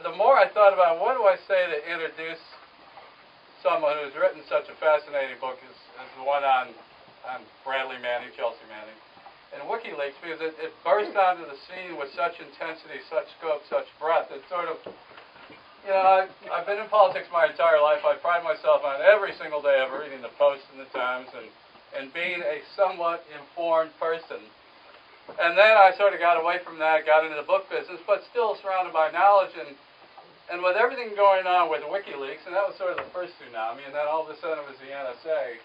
the more I thought about what do I say to introduce someone who's written such a fascinating book as the one on Bradley Manning, Chelsea Manning, and WikiLeaks, because it burst onto the scene with such intensity, such scope, such breadth. It's sort of, you know, I've been in politics my entire life. I pride myself on every single day of reading the Post and the Times and being a somewhat informed person. And then I sort of got away from that, got into the book business, but still surrounded by knowledge. And with everything going on with WikiLeaks, and that was sort of the first tsunami, and then all of a sudden it was the NSA,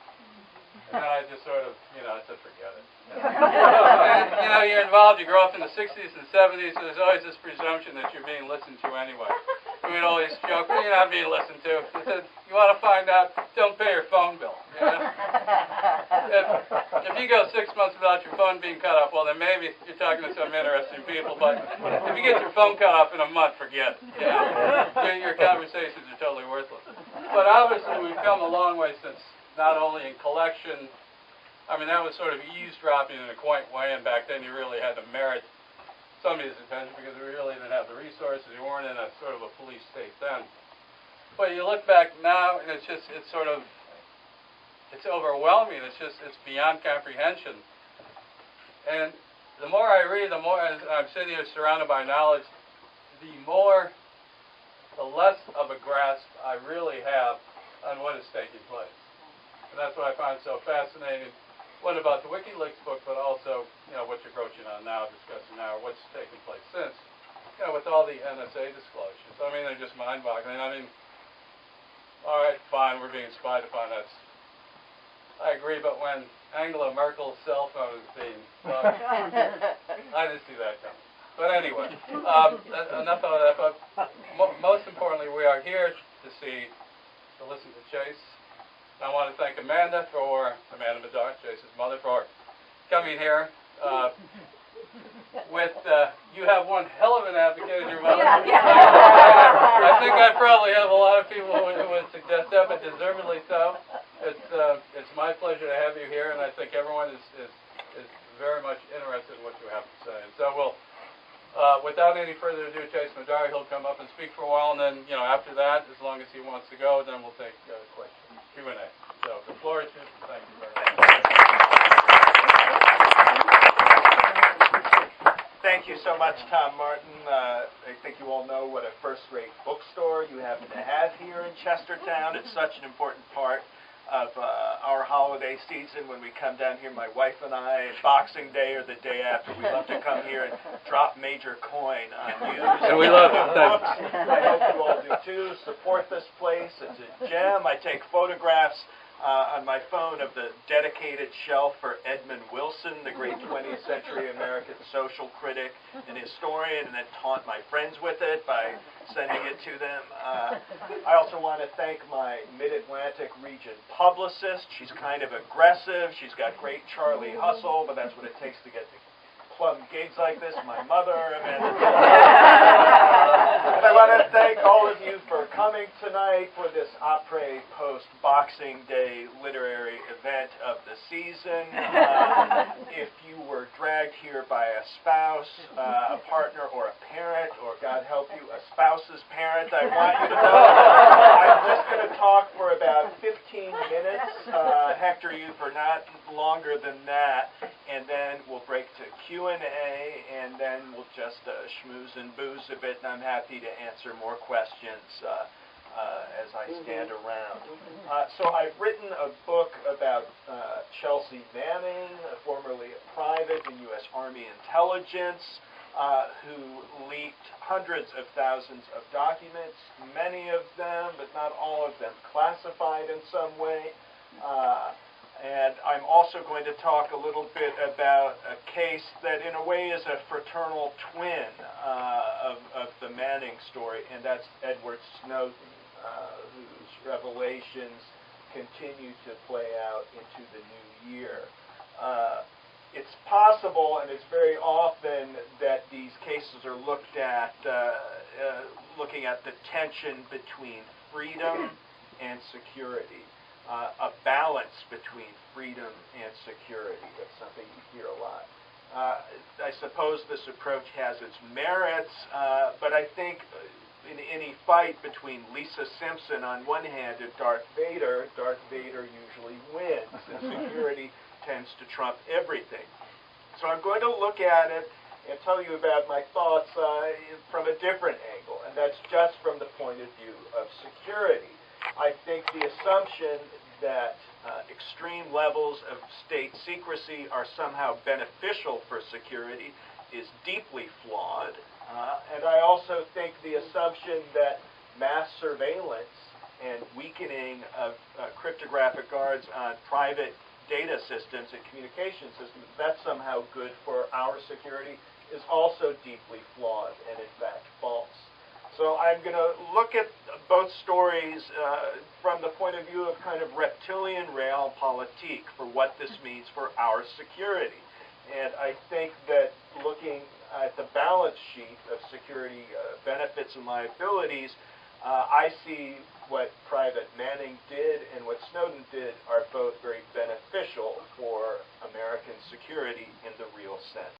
and then I just sort of, you know, I said, forget it. And, you know, you're involved, you grow up in the 60s and 70s, and there's always this presumption that you're being listened to anyway. We'd always joke, well, you're not being listened to. He said, you want to find out, don't pay your phone bill. You know? If you go 6 months without your phone being cut off, well, then maybe you're talking to some interesting people, but if you get your phone cut off in a month, forget it. You know? Your conversations are totally worthless. But obviously, we've come a long way since, not only in collection. I mean, that was sort of eavesdropping in a quaint way, and back then you really had to merit somebody's attention because we really didn't have the resources. You weren't in a sort of a police state then. But you look back now, and it's overwhelming. It's beyond comprehension. And the more I read, the more I'm sitting here surrounded by knowledge, the less of a grasp I really have on what is taking place. And that's what I find so fascinating. What about the WikiLeaks book, but also, you know, what you're approaching on now, discussing now, what's taken place since, you know, with all the NSA disclosures. I mean, they're just mind-boggling. I mean, all right, fine, we're being spied upon. I agree, but when Angela Merkel's cell phone is being, well, I didn't see that coming. But anyway, enough of that. But most importantly, we are here to listen to Chase. I want to thank Amanda Madar, Chase's mother, for coming here. You have one hell of an advocate in your mother. I think I probably have a lot of people who would suggest that, but deservedly so. It's my pleasure to have you here, and I think everyone is very much interested in what you have to say. And so we'll, without any further ado, Chase Madar, he'll come up and speak for a while, and then, you know, after that, as long as he wants to go, then we'll take questions. Q&A. So the floor is yours. Thank you very much. Thank you so much, Tom Martin. I think you all know what a first-rate bookstore you happen to have here in Chestertown. It's such an important part of our holiday season when we come down here, my wife and I, Boxing Day or the day after, we love to come here and drop major coin on you. And we love it. I hope you all do too. Support this place. It's a gem. I take photographs on my phone of the dedicated shelf for Edmund Wilson, the great 20th century American social critic and historian, and then taunt my friends with it by sending it to them. I also want to thank my Mid-Atlantic region publicist. She's kind of aggressive. She's got great Charlie hustle, but that's what it takes to get to plum gigs like this. My mother, Amanda. And I want to thank all of you for coming tonight for this Après Post Boxing Day literary event of the season. If you were dragged here by a spouse, a partner, or a parent, or God help you, a spouse's parent, I want you to know I'm just going to talk for about 15 minutes. Hector you for not longer than that, and then we'll break to Q&A, and then we'll just schmooze and booze a bit, and I'm happy to answer more questions as I stand around. So I've written a book about Chelsea Manning, formerly a private in U.S. Army intelligence, who leaked hundreds of thousands of documents, many of them, but not all of them, classified in some way. And I'm also going to talk a little bit about a case that in a way is a fraternal twin of the Manning story, and that's Edward Snowden, whose revelations continue to play out into the new year. It's possible, and it's very often, that these cases are looked at, looking at the tension between freedom and security. A balance between freedom and security. That's something you hear a lot. I suppose this approach has its merits, but I think in any fight between Lisa Simpson on one hand and Darth Vader usually wins, and security tends to trump everything. So I'm going to look at it and tell you about my thoughts from a different angle, and that's just from the point of view of security. I think the assumption that extreme levels of state secrecy are somehow beneficial for security is deeply flawed. And I also think the assumption that mass surveillance and weakening of cryptographic guards on private data systems and communication systems, that's somehow good for our security, is also deeply flawed and in fact false. So I'm going to look at both stories from the point of view of kind of reptilian realpolitik for what this means for our security. And I think that looking at the balance sheet of security benefits and liabilities, I see what Private Manning did and what Snowden did are both very beneficial for American security in the real sense.